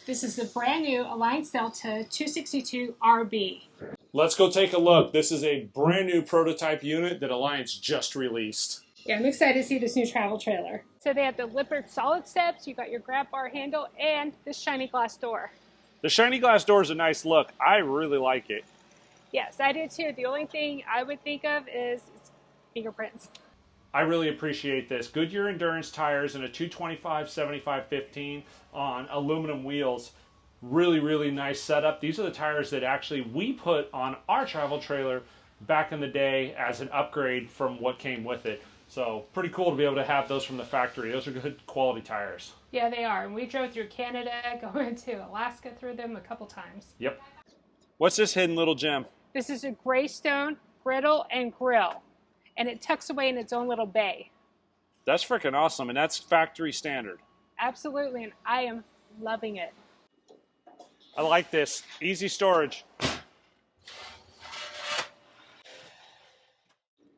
This is the brand new Alliance Delta 262 RB. Let's go take a look. This is a brand new prototype unit that Alliance just released. Yeah, I'm excited to see this new travel trailer. So they have the Lippert solid steps, you got your grab bar handle, and this shiny glass door. The shiny glass door is a nice look. I really like it. Yes, I do too. The only thing I would think of is fingerprints. I really appreciate this. Goodyear Endurance tires and a 225/75/15 on aluminum wheels. Really, really nice setup. These are the tires that actually we put on our travel trailer back in the day as an upgrade from what came with it. So pretty cool to be able to have those from the factory. Those are good quality tires. Yeah, they are. And we drove through Canada, going to Alaska through them a couple times. Yep. What's this hidden little gem? This is a Greystone griddle and grill. And it tucks away in its own little bay. That's freaking awesome, and that's factory standard. Absolutely, and I am loving it. I like this. Easy storage.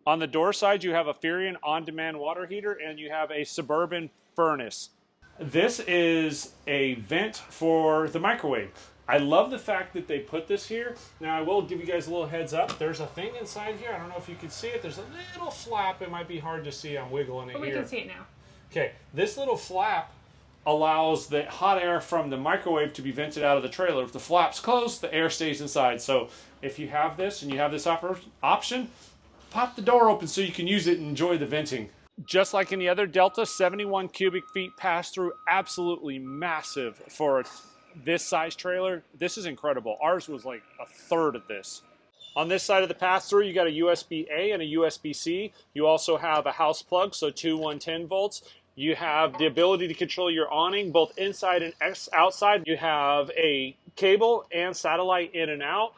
On the door side, you have a Furion on-demand water heater, and you have a Suburban furnace. This is a vent for the microwave. I love the fact that they put this here. Now, I will give you guys a little heads up. There's a thing inside here. I don't know if you can see it. There's a little flap. It might be hard to see. I'm wiggling it here. But we can see it now. Okay, this little flap allows the hot air from the microwave to be vented out of the trailer. If the flap's closed, the air stays inside. So if you have this and you have this option, pop the door open so you can use it and enjoy the venting. Just like any other Delta, 71 cubic feet pass-through, absolutely massive for this size trailer. This is incredible. Ours was like a third of this. On this side of the pass-through, you got a USB-A and a USB-C. You also have a house plug, so two 110 volts. You have the ability to control your awning, both inside and outside. You have a cable and satellite in and out.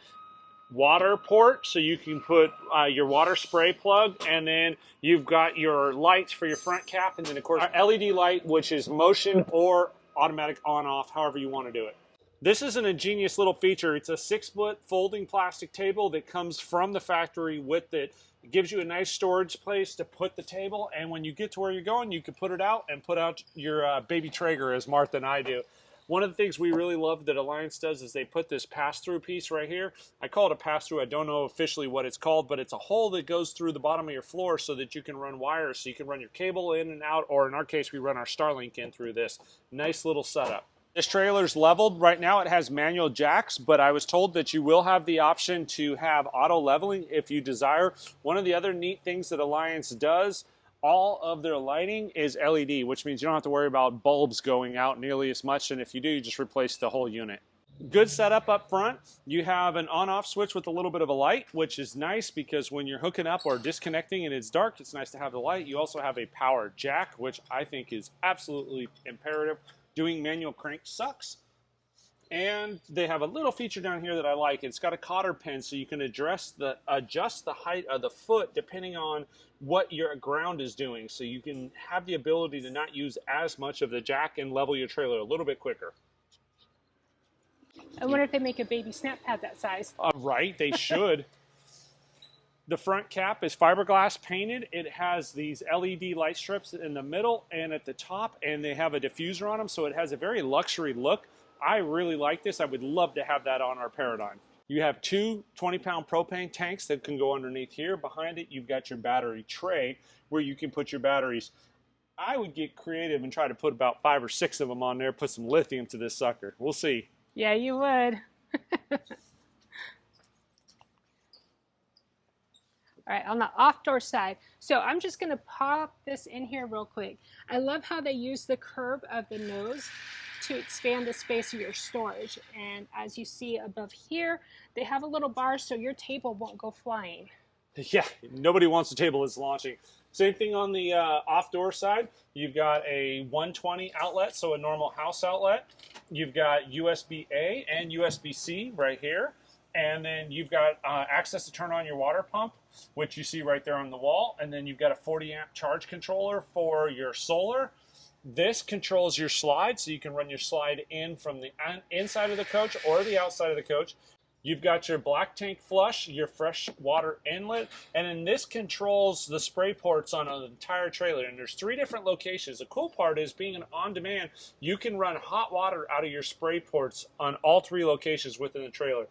Water port, so you can put your water spray plug, and then you've got your lights for your front cap, and then of course our LED light, which is motion or automatic on-off, however you want to do it. This is an ingenious little feature. It's a 6-foot folding plastic table that comes from the factory with it. It gives you a nice storage place to put the table, and when you get to where you're going, you can put it out and put out your baby Traeger, as Martha and I do. One of the things we really love that Alliance does is they put this pass-through piece right here. I call it a pass-through. I don't know officially what it's called, but it's a hole that goes through the bottom of your floor so that you can run wires, so you can run your cable in and out, or in our case, we run our Starlink in through this. Nice little setup. This trailer's leveled. Right now it has manual jacks, but I was told that you will have the option to have auto leveling if you desire. One of the other neat things that Alliance does, all of their lighting is LED, which means you don't have to worry about bulbs going out nearly as much, and if you do, you just replace the whole unit. Good setup up front. You have an on-off switch with a little bit of a light, which is nice because when you're hooking up or disconnecting and it's dark, it's nice to have the light. You also have a power jack, which I think is absolutely imperative. Doing manual crank sucks. And they have a little feature down here that I like. It's got a cotter pin, so you can adjust the height of the foot depending on what your ground is doing. So you can have the ability to not use as much of the jack and level your trailer a little bit quicker. I wonder if they make a baby snap pad that size. Right, they should. The front cap is fiberglass painted. It has these LED light strips in the middle and at the top, and they have a diffuser on them, so it has a very luxury look. I really like this. I would love to have that on our Paradigm. You have two 20-pound propane tanks that can go underneath here. Behind it, you've got your battery tray where you can put your batteries. I would get creative and try to put about 5 or 6 of them on there, put some lithium to this sucker. We'll see. Yeah, you would. All right, on the off-door side, so I'm just going to pop this in here real quick. I love how they use the curve of the nose to expand the space of your storage. And as you see above here, they have a little bar so your table won't go flying. Yeah, nobody wants a table that's launching. Same thing on the off-door side. You've got a 120 outlet, so a normal house outlet. You've got USB-A and USB-C right here. And then you've got access to turn on your water pump, which you see right there on the wall. And then you've got a 40 amp charge controller for your solar. This controls your slide, so you can run your slide in from the inside of the coach or the outside of the coach. You've got your black tank flush, your fresh water inlet, and then this controls the spray ports on an entire trailer. And there's 3 different locations. The cool part is being an on-demand, you can run hot water out of your spray ports on all 3 locations within the trailer.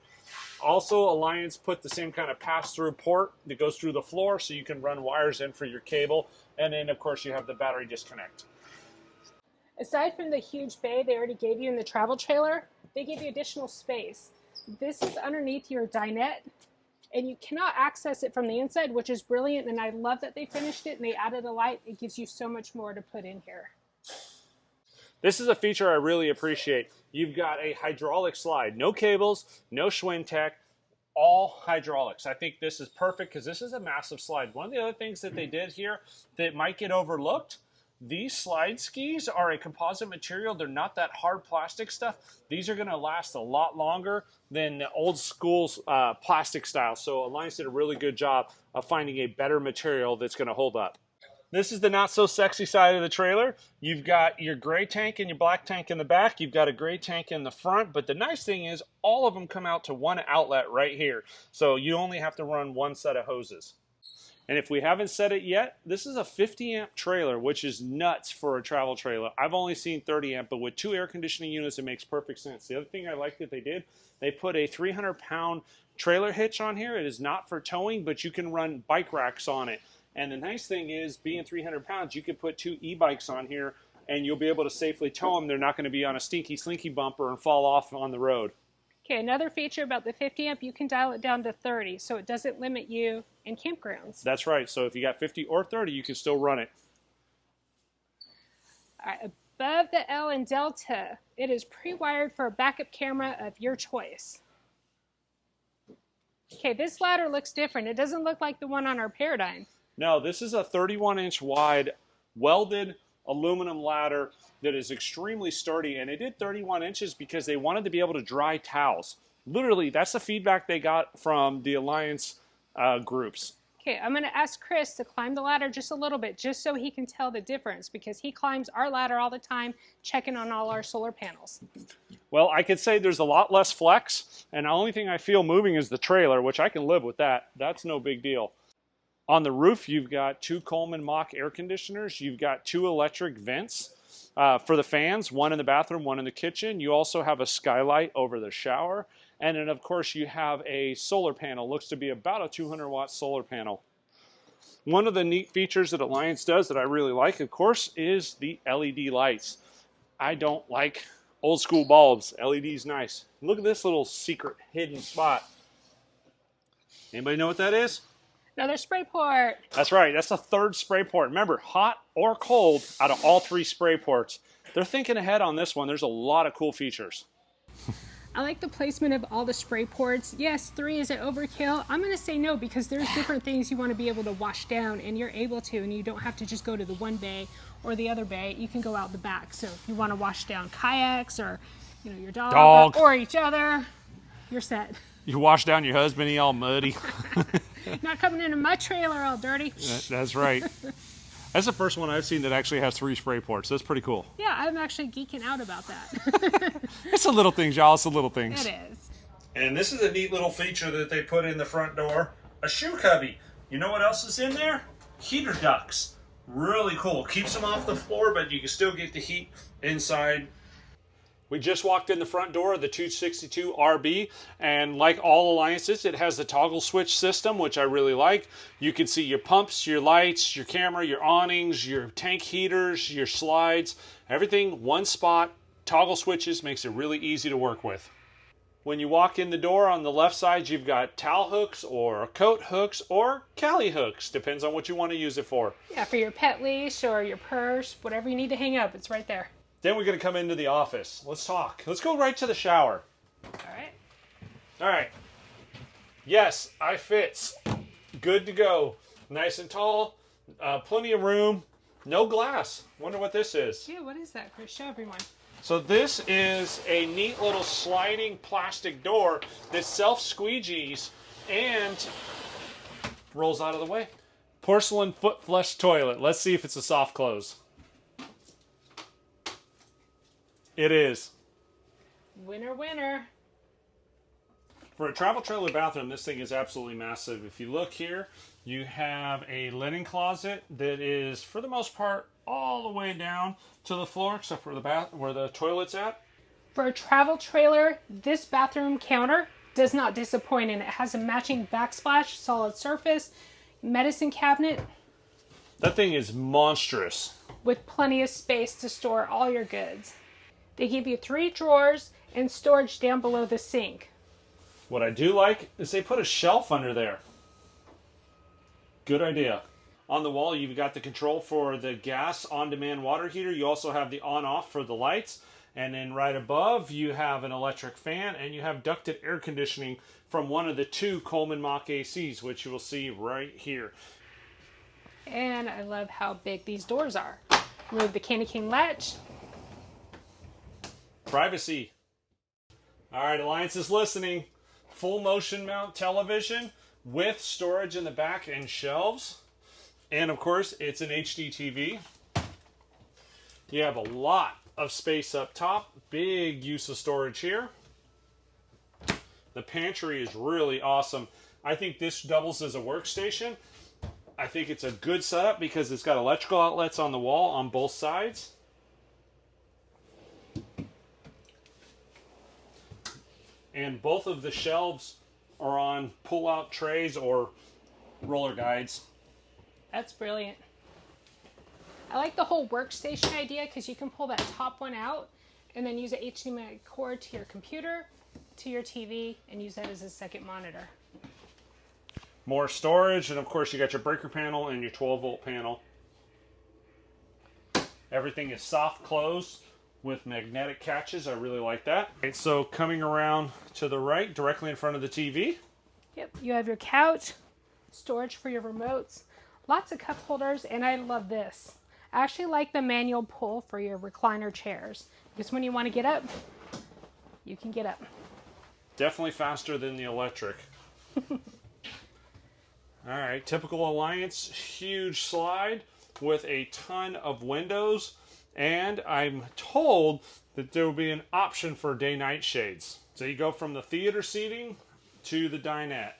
Also, Alliance put the same kind of pass-through port that goes through the floor so you can run wires in for your cable. And then, of course, you have the battery disconnect. Aside from the huge bay they already gave you in the travel trailer, they gave you additional space. This is underneath your dinette, and you cannot access it from the inside, which is brilliant, and I love that they finished it and they added a light. It gives you so much more to put in here. This is a feature I really appreciate. You've got a hydraulic slide. No cables, no Schwintek, all hydraulics. I think this is perfect because this is a massive slide. One of the other things that they did here that might get overlooked, these slide skis are a composite material. They're not that hard plastic stuff. These are going to last a lot longer than the old school plastic style. So Alliance did a really good job of finding a better material that's going to hold up. This is the not so sexy side of the trailer. You've got your gray tank and your black tank in the back. You've got a gray tank in the front. But the nice thing is all of them come out to one outlet right here. So you only have to run one set of hoses. And if we haven't said it yet, this is a 50 amp trailer, which is nuts for a travel trailer. I've only seen 30 amp, but with 2 air conditioning units, it makes perfect sense. The other thing I like that they did, they put a 300-pound trailer hitch on here. It is not for towing, but you can run bike racks on it. And the nice thing is, being 300 pounds, you can put 2 e-bikes on here, and you'll be able to safely tow them. They're not going to be on a stinky slinky bumper and fall off on the road. Okay, another feature about the 50 amp, you can dial it down to 30, so it doesn't limit you in campgrounds. That's right. So if you got 50 or 30, you can still run it. All right, above the L and Delta, it is pre-wired for a backup camera of your choice. Okay, this ladder looks different. It doesn't look like the one on our Paradigm. No, this is a 31-inch wide welded aluminum ladder that is extremely sturdy, and it did 31 inches because they wanted to be able to dry towels. Literally, that's the feedback they got from the Alliance groups. Okay, I'm going to ask Chris to climb the ladder just a little bit, just so he can tell the difference, because he climbs our ladder all the time, checking on all our solar panels. Well, I could say there's a lot less flex, and the only thing I feel moving is the trailer, which I can live with that. That's no big deal. On the roof, you've got 2 Coleman Mach air conditioners. You've got 2 electric vents for the fans, 1 in the bathroom, 1 in the kitchen. You also have a skylight over the shower. And then, of course, you have a solar panel. Looks to be about a 200-watt solar panel. One of the neat features that Alliance does that I really like, of course, is the LED lights. I don't like old school bulbs. LED's nice. Look at this little secret hidden spot. Anybody know what that is? Another spray port. That's right. That's the 3rd spray port. Remember, hot or cold out of all 3 spray ports. They're thinking ahead on this one. There's a lot of cool features. I like the placement of all the spray ports. Yes, 3 is an overkill. I'm going to say no, because there's different things you want to be able to wash down, and you're able to, and you don't have to just go to the one bay or the other bay. You can go out the back. So if you want to wash down kayaks or your dog. Or each other, you're set. You wash down your husband, he all muddy. Not coming into my trailer all dirty. That's right. That's the first one I've seen that actually has 3 spray ports. That's pretty cool. Yeah, I'm actually geeking out about that. It's the little things, y'all. It's the little things. It is. And this is a neat little feature that they put in the front door. A shoe cubby. You know what else is in there? Heater ducts. Really cool. Keeps them off the floor, but you can still get the heat inside. We just walked in the front door of the 262 RB, and like all Alliances, it has the toggle switch system, which I really like. You can see your pumps, your lights, your camera, your awnings, your tank heaters, your slides, everything one spot. Toggle switches makes it really easy to work with. When you walk in the door on the left side, you've got towel hooks or coat hooks or Cali hooks. Depends on what you want to use it for. Yeah, for your pet leash or your purse, whatever you need to hang up, it's right there. Then we're going to come into the office. Let's talk. Let's go right to the shower. All right. Yes, I fits. Good to go. Nice and tall. Plenty of room. No glass. Wonder what this is. Yeah, what is that, Chris? Show everyone. So this is a neat little sliding plastic door that self-squeegees and rolls out of the way. Porcelain foot flush toilet. Let's see if it's a soft close. It is. Winner, winner. For a travel trailer bathroom, this thing is absolutely massive. If you look here, you have a linen closet that is, for the most part, all the way down to the floor, except for the bath where the toilet's at. For a travel trailer, this bathroom counter does not disappoint, and it has a matching backsplash, solid surface, medicine cabinet. That thing is monstrous. With plenty of space to store all your goods. They give you 3 drawers and storage down below the sink. What I do like is they put a shelf under there. Good idea. On the wall, you've got the control for the gas on-demand water heater. You also have the on-off for the lights. And then right above, you have an electric fan, and you have ducted air conditioning from one of the 2 Coleman Mach ACs, which you will see right here. And I love how big these doors are. Remove the candy cane latch. Privacy. All right, Alliance is listening. Full motion mount television with storage in the back and shelves. And of course, it's an HD TV. You have a lot of space up top. Big use of storage here. The pantry is really awesome. I think this doubles as a workstation. I think it's a good setup because it's got electrical outlets on the wall on both sides. And both of the shelves are on pull-out trays or roller guides. That's brilliant. I like the whole workstation idea because you can pull that top one out and then use an HDMI cord to your computer, to your TV, and use that as a second monitor. More storage, and of course you got your breaker panel and your 12-volt panel. Everything is soft closed with magnetic catches. I really like that. Okay, so coming around to the right, directly in front of the TV. Yep, you have your couch, storage for your remotes, lots of cup holders, and I love this. I actually like the manual pull for your recliner chairs because when you want to get up, you can get up. Definitely faster than the electric. All right, typical Alliance, huge slide with a ton of windows, and I'm told that there will be an option for day-night shades. So you go from the theater seating to the dinette.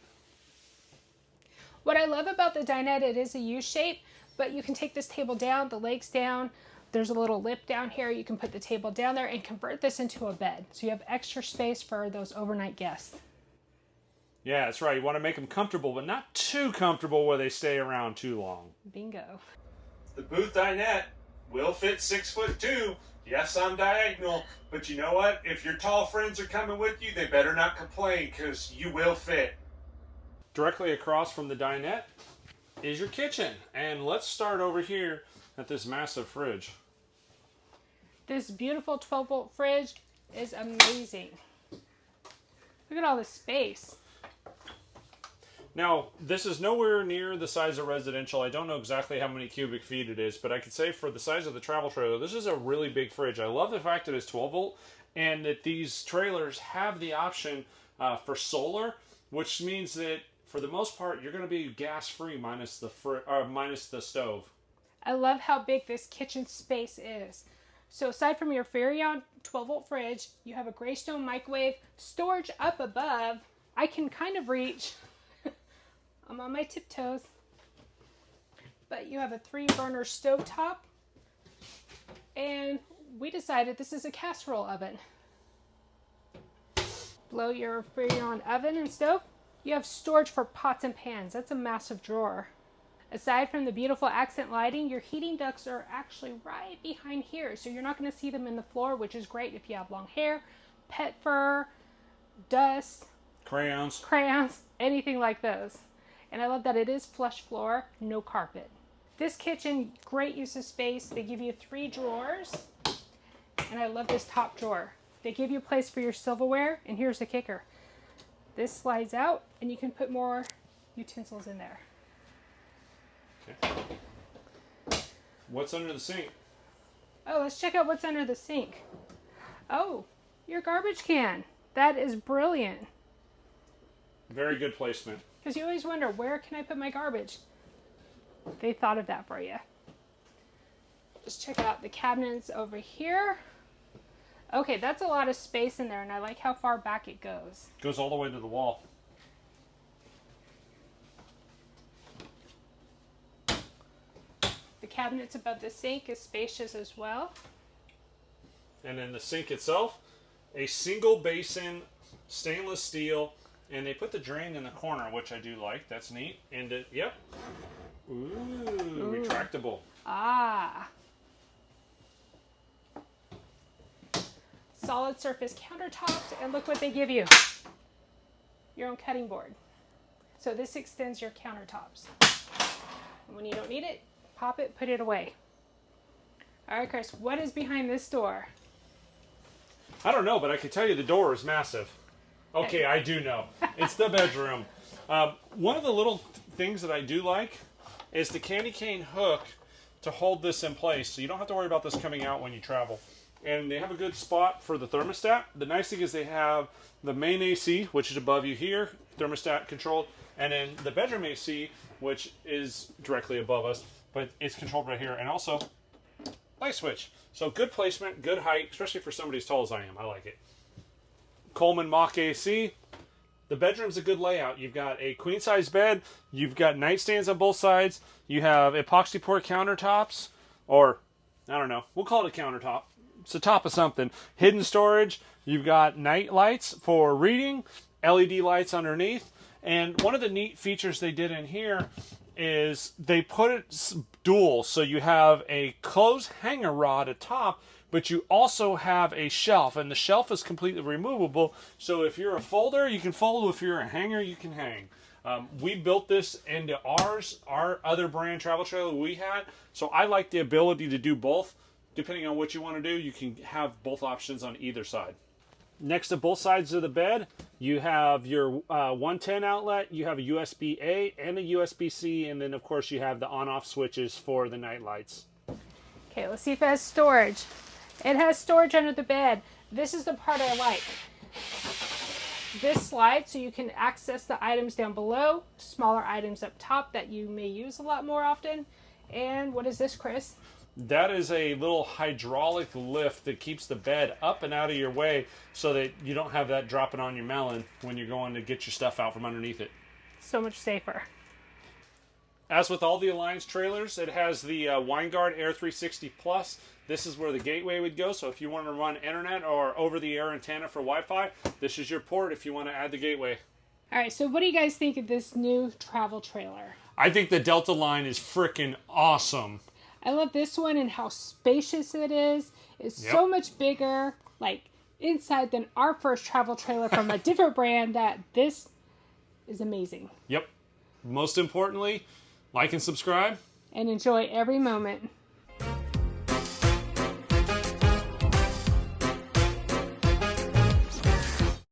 What I love about the dinette, it is a U shape, but you can take this table down, the legs down. There's a little lip down here. You can put the table down there and convert this into a bed. So you have extra space for those overnight guests. Yeah, that's right. You want to make them comfortable, but not too comfortable where they stay around too long. Bingo. The booth dinette will fit 6'2". Yes, I'm diagonal, but you know what? If your tall friends are coming with you, they better not complain because you will fit. Directly across from the dinette is your kitchen. And let's start over here at this massive fridge. This beautiful 12-volt fridge is amazing. Look at all this space. Now, this is nowhere near the size of residential. I don't know exactly how many cubic feet it is, but I could say for the size of the travel trailer, this is a really big fridge. I love the fact that it's 12 volt and that these trailers have the option for solar, which means that for the most part, you're going to be gas-free minus the stove. I love how big this kitchen space is. So aside from your Furrion 12-volt fridge, you have a Greystone microwave, storage up above. I can kind of reach. I'm on my tiptoes. But you have a 3-burner stovetop. And we decided this is a casserole oven. Below your Furrion oven and stove, you have storage for pots and pans. That's a massive drawer. Aside from the beautiful accent lighting, your heating ducts are actually right behind here. So you're not going to see them in the floor, which is great if you have long hair, pet fur, dust, crayons, anything like those. And I love that it is flush floor, no carpet. This kitchen, great use of space. They give you 3 drawers. And I love this top drawer. They give you a place for your silverware. And here's the kicker. This slides out and you can put more utensils in there. Okay. What's under the sink? Oh, let's check out what's under the sink. Oh, your garbage can. That is brilliant. Very good placement. Because you always wonder, where can I put my garbage? They thought of that for you. Just check out the cabinets over here. Okay, that's a lot of space in there, and I like how far back it goes. Goes all the way to the wall. The cabinets above the sink is spacious as well. And then the sink itself, a single basin, stainless steel, and they put the drain in the corner, which I do like. That's neat. And yep. Ooh, retractable. Ah. Solid surface countertops, and look what they give you. Your own cutting board. So this extends your countertops. And when you don't need it, pop it, put it away. All right, Chris, what is behind this door? I don't know, but I can tell you the door is massive. Okay, I do know. It's the bedroom. One of the little things that I do like is the candy cane hook to hold this in place, so you don't have to worry about this coming out when you travel. And they have a good spot for the thermostat. The nice thing is they have the main AC, which is above you here, thermostat controlled, and then the bedroom AC, which is directly above us, but it's controlled right here, and also light switch. So good placement, good height, especially for somebody as tall as I am. I like it. Coleman Mach AC. The bedroom's a good layout. You've got a queen size bed. You've got nightstands on both sides. You have epoxy pour countertops, or I don't know. We'll call it a countertop. It's the top of something. Hidden storage. You've got night lights for reading, LED lights underneath. And one of the neat features they did in here is they put it dual. So you have a closed hanger rod atop, but you also have a shelf. And the shelf is completely removable. So if you're a folder, you can fold. If you're a hanger, you can hang. We built this into our other brand travel trailer we had. So I like the ability to do both. Depending on what you want to do, you can have both options on either side. Next to both sides of the bed, you have your 110 outlet, you have a USB-A and a USB-C, and then of course you have the on-off switches for the night lights. Okay, let's see if it has storage. It has storage under the bed. This is the part I like. This slides so you can access the items down below, smaller items up top that you may use a lot more often. And what is this, Chris? That is a little hydraulic lift that keeps the bed up and out of your way so that you don't have that dropping on your melon when you're going to get your stuff out from underneath it. So much safer. As with all the Alliance trailers, it has the WineGuard Air 360 Plus. This is where the gateway would go, so if you want to run internet or over-the-air antenna for Wi-Fi, this is your port if you want to add the gateway. All right, so what do you guys think of this new travel trailer? I think the Delta line is freaking awesome. I love this one and how spacious it is. It's so much bigger, like inside than our first travel trailer from a different brand. That this is amazing. Yep. Most importantly, like and subscribe. And enjoy every moment.